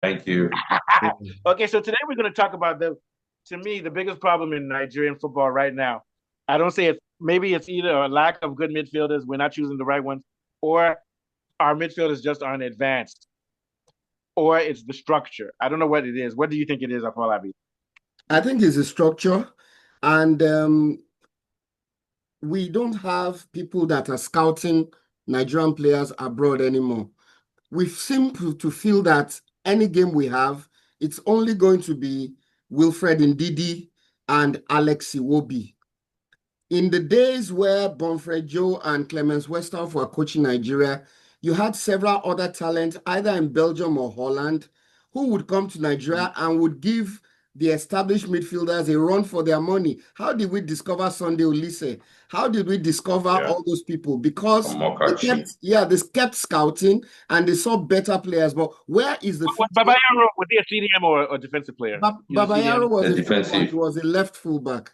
Thank you. Okay, so today we're going to talk about to me, the biggest problem in Nigerian football right now. I don't say it's maybe it's either a lack of good midfielders, we're not choosing the right ones, or our midfielders just aren't advanced, or it's the structure. I don't know what it is. What do you think it is, Afolabi? I think it's a structure, and we don't have people that are scouting Nigerian players abroad anymore. We seem to feel that any game we have, it's only going to be Wilfred Ndidi and Alex Iwobi. In the days where Bonfred Joe and Clemens Westhoff were coaching Nigeria, you had several other talents, either in Belgium or Holland, who would come to Nigeria and would give the established midfielders a run for their money. How did we discover Sunday Olise? How did we discover Yeah. all those people? Because Omokachi. they kept scouting and they saw better players. But where is the future? Babayaro, was he a CDM or a defensive player? He's a Babayaro CDM. was The a fullback. defensive. He was a left fullback.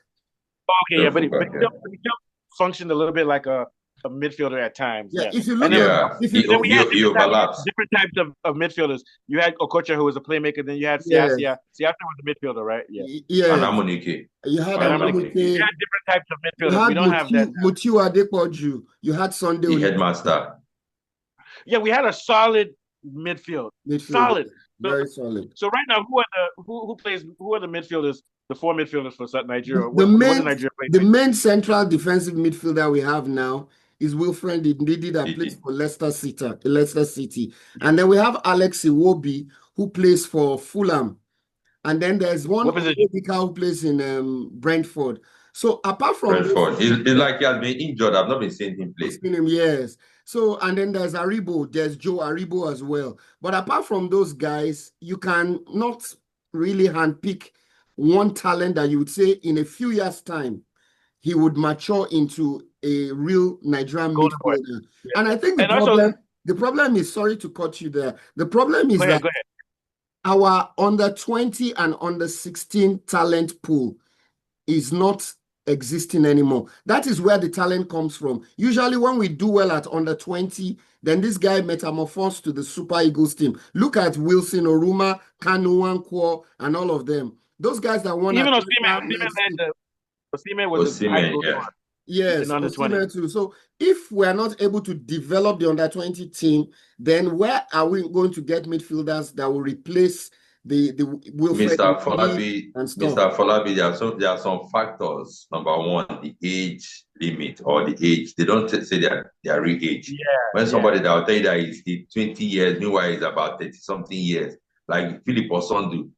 Oh, okay, yeah, The fullback, yeah. but he still functioned a little bit like a midfielder at times. Yeah, Yeah. if you And look then at Yeah, if he, you then we had he overlaps. different types of midfielders. You had Okocha, who was a playmaker. Then you had yes, Siasia. Siasia was a midfielder, right? Yeah. And yes, Amunike. you had Sorry, And I'm like, Amunike, Amunike. you had different types of you midfielders. We had don't have that now. Mutiu Adepoju, you had Sunday The Olise headmaster. Yeah, we had a solid midfield. midfield, Solid. So, very solid. so right now, who are the midfielders? The four midfielders for Nigeria. The What does main Nigeria play the right main central defensive midfielder we have now is Wilfred Ndidi that plays Didi. for Leicester City. And then we have Alex Iwobi who plays for Fulham. And then there's now? one What position? Onyedika who plays in Brentford. So apart from those Brentford. It's like he has been injured. I've not been seeing him I've play. seen him, yes. So, and then there's Joe Aribo as well. But apart from those guys, you can not really handpick one talent that you would say in a few years' time he would mature into a real Nigerian Golden boy. midfielder. Yeah. And I think And also, the problem is, sorry to cut you there. The problem is that go ahead. our under 20 and under 16 talent pool is not existing anymore. That is where the talent comes from. Usually when we do well at under 20, then this guy metamorphosed to the Super Eagles team. Look at Wilson Oruma, Kanu Nwankwo, and all of them. Those guys that won Even at Osimhen was a high Osimhen, school yeah. scorer in yes, under 20. Osimhen too. So if we're not able to develop the under 20 team, then where are we going to get midfielders that will replace the Wilfred Mr. Ndidi Folabi, and stuff? Mr. Folabi, there are some factors. Number one, the age limit or the age. They don't say their real age. When Yeah, somebody that will tell you that he's 20 years, meanwhile he's about 30 something years, like Philip Osondu.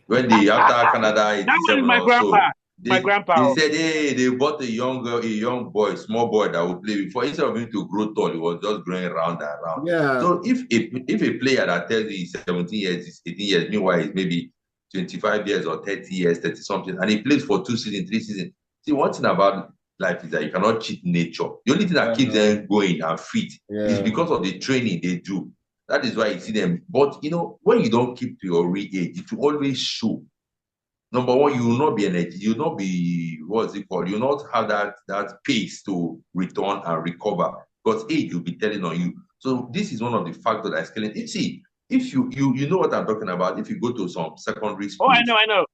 When they after Canada that one is 87 my or so, grandpa. My they grandpa. said, hey, they bought a young boy, small boy that would play before. Instead of him to grow tall, he was just growing round and round. Yeah, So if a player that tells you he's 17 years, he's 18 years, meanwhile he's maybe 25 years or 30 years, 30 something, and he plays for 2 seasons, 3 seasons. See, one thing about life is that you cannot cheat nature. The only thing that keeps them going and fit is yeah, because of the training they do. That is why you see them. But when you don't keep to your real age, it will always show. Number one, you will not be energy, you will not be what's it called? You will not have that pace to return and recover because age will be telling on you. So this is one of the factors that's killing. You see, if you know what I'm talking about, if you go to some secondary Oh, I know, schools, I know.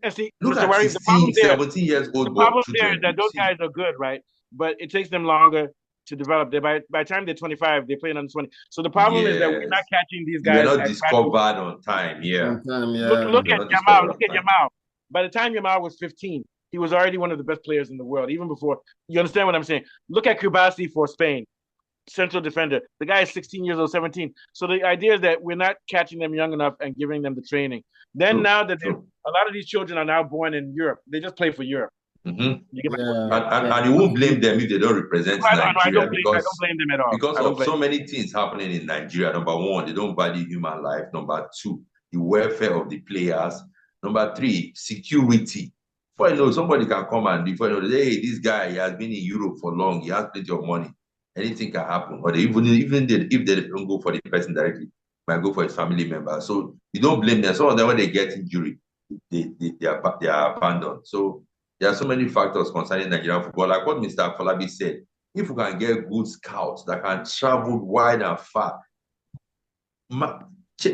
And see, look Mr. at Worry, 16, 17 years the old boy problem there is children. that You those see, guys are good, right? But it takes them longer to develop. By the time they're 25, they're playing under 20. So the problem is that we're not yes, catching these they were guys not at practice. discovered on time. Yeah, on time, Look yeah. look they were at not Yamal. discovered Look on at time. Yamal. By the time Yamal was 15, he was already one of the best players in the world, even before. You understand what I'm saying? Look at Kubasi for Spain, central defender. The guy is 16 years old, 17. So the idea is that we're not catching them young enough and giving them the training. Then True, now that true. a lot of these children are now born in Europe, they just play for Europe. Mm-hmm. You get my point? Yeah, Yeah. And yeah, you won't blame them absolutely. if they don't represent I Nigeria I don't blame them at all. because I don't of blame. so many things happening in Nigeria. Number one, they don't value human life. Number two, the welfare of the players. Number three, security. Before you know, somebody can come and before you know, hey, this guy he has been in Europe for long, he has plenty of money. Anything can happen. Or if they don't go for the person directly, might go for his family member. So you don't blame them. Some of them when they get injury, they are abandoned. So there are so many factors concerning Nigerian football. Like what Mr. Falabi said, if we can get good scouts that can travel wide and far,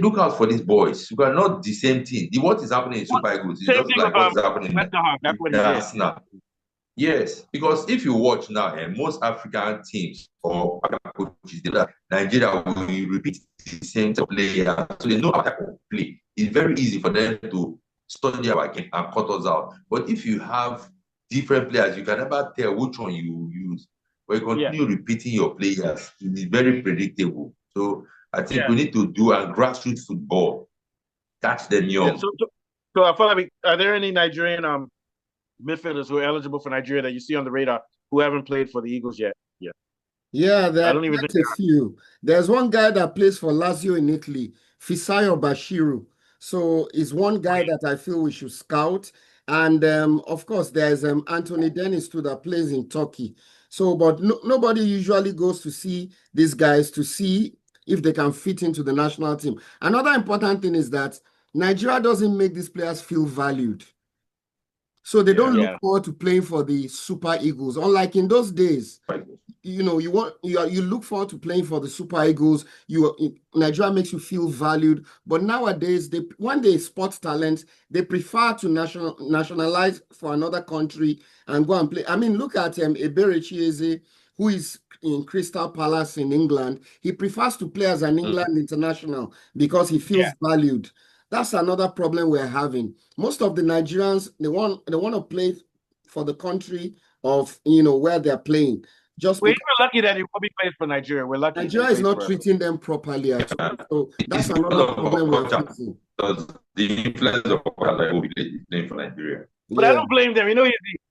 look out for these boys. You are not the same thing. What is happening in Super Eagles is Same just thing like with what is happening Westerhoff. That's what in he did. Arsenal. Yes, because if you watch now, most African teams or coaches, Nigeria will repeat the same player, so they know how to play. It's very easy for them to study our game and cut us out. But if you have different players, you can never tell which one you will use. But you continue repeating your players, it is very predictable. So I think we need to do a grassroots football, catch them young. So I feel like, are there any Nigerian midfielders who are eligible for Nigeria that you see on the radar who haven't played for the Eagles yet? Yeah, there are a few. There's one guy that plays for Lazio in Italy, Fisayo Bashiru. So he's one guy that I feel we should scout. And of course, there's Anthony Dennis too that plays in Turkey. So, but nobody usually goes to see these guys to see if they can fit into the national team. Another important thing is that Nigeria doesn't make these players feel valued. So they don't look forward to playing for the Super Eagles. Unlike in those days, you look forward to playing for the Super Eagles. Nigeria makes you feel valued. But nowadays, when they spot talent, they prefer to nationalize for another country and go and play. I mean, look at Ebere Chieze, who is in Crystal Palace in England. He prefers to play as an England international because he feels valued. That's another problem we're having. Most of the Nigerians, they want to play for the country of where they're playing. We're lucky that he will be playing for Nigeria. We're lucky. Nigeria is not treating them properly at all. So that's another problem we're facing. The influence of like will be playing for Nigeria. But I don't blame them. If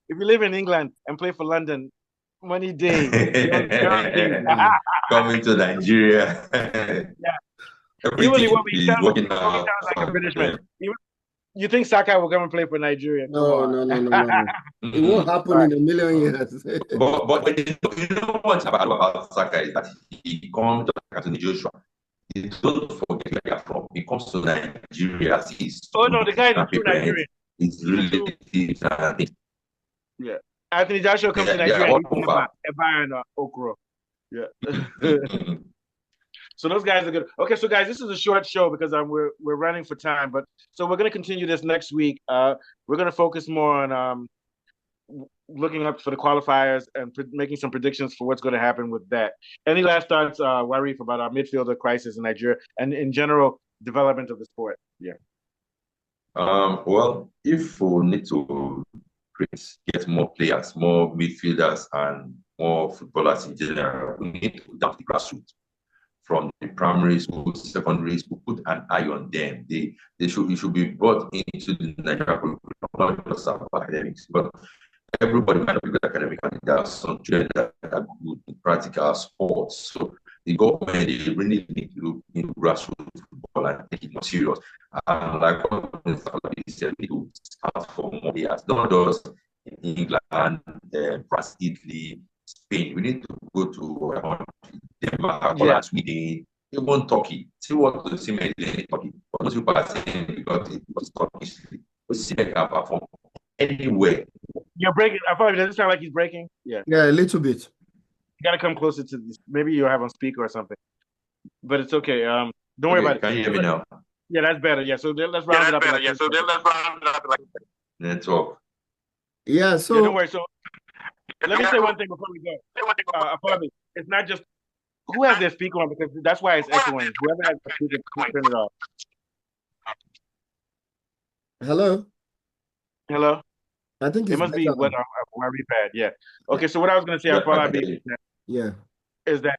you live in England and play for London, money day. Coming to Nigeria. Even he sounds like a British man. You think Saka will come and play for Nigeria? No. It won't happen in a million years. but you know what's about Saka is that he comes to Joshua. Don't forget where you're from. He comes to Nigeria. The guy is true Nigerian. It's really Yeah. Anthony Joshua comes to Nigeria. And Okro. Yeah. So those guys are good. Okay, so guys, this is a short show because we're running for time. But so we're going to continue this next week. We're going to focus more on looking up for the qualifiers and making some predictions for what's going to happen with that. Any last thoughts, Warif, about our midfielder crisis in Nigeria and in general development of the sport? Yeah. Well, if we need to get more players, more midfielders, and more footballers in general, we need to down the grassroots. From the primary school, secondary school, put an eye on them. It should be brought into the Nigeria curriculum, not just about academics, but everybody might be good academic, and there are some children that are good in practical sports. So the government, they really need to look into grassroots football and take it more serious. And like what he said, we need to start for more players, not just in England, France, Italy, Spain. We need to go to Denmark, Sweden, even Turkey. See what the Semen is in Turkey. But those people are saying because it was Turkish. But Semen can perform anywhere. You're breaking. I thought it doesn't sound like he's breaking. Yeah, a little bit. You got to come closer to this. Maybe you have on speaker or something. But it's okay. Don't worry about it. Can you hear me now? Yeah, that's better. Yeah, so let's round it up. Network. Yeah, so don't worry. So let me say one thing before we go. It's not just who has their speaker on, because that's why it's echoing. Whoever has the speaker, turn it off. Hello. I think it must be what we've had. Yeah. Okay. So what I was going to say, is that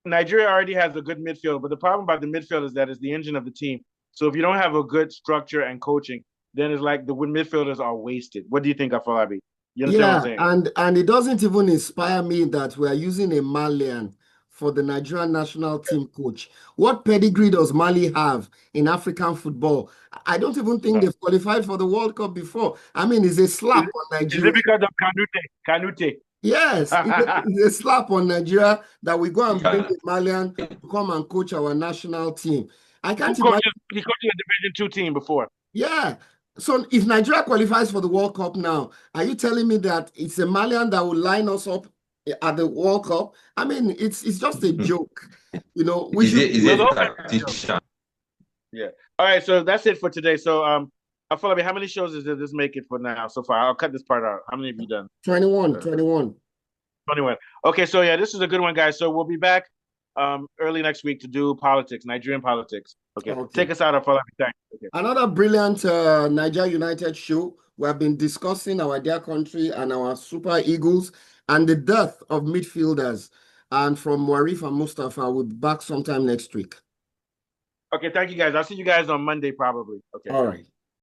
Nigeria already has a good midfield, but the problem about the midfield is that it's the engine of the team. So if you don't have a good structure and coaching, then it's like the midfielders are wasted. What do you think, Afolabi? You understand what I'm saying? and it doesn't even inspire me that we are using a Malian for the Nigerian national team coach. What pedigree does Mali have in African football? I don't even think they've qualified for the World Cup before. I mean, it's a slap on Nigeria. Is it because of Kanute? Yes, it's a slap on Nigeria that we go and bring a Malian to come and coach our national team. I can't imagine. He coached a Division 2 team before. Yeah. So if Nigeria qualifies for the World Cup now, are you telling me that it's a Malian that will line us up at the World Cup? I mean, it's just a joke. We should. Yeah. All right. So that's it for today. So Afolabi, how many shows does this make it for now so far? I'll cut this part out. How many have you done? 21, 21. 21. Okay. So yeah, this is a good one, guys. So we'll be back early next week to do politics, Nigerian politics. Okay. Take us out, Afolabi. Thanks. Okay. Another brilliant Niger United show. We have been discussing our dear country and our Super Eagles and the death of midfielders. And from Warif and Mustafa, we'll be back sometime next week. Okay, thank you guys. I'll see you guys on Monday probably. Okay. All right.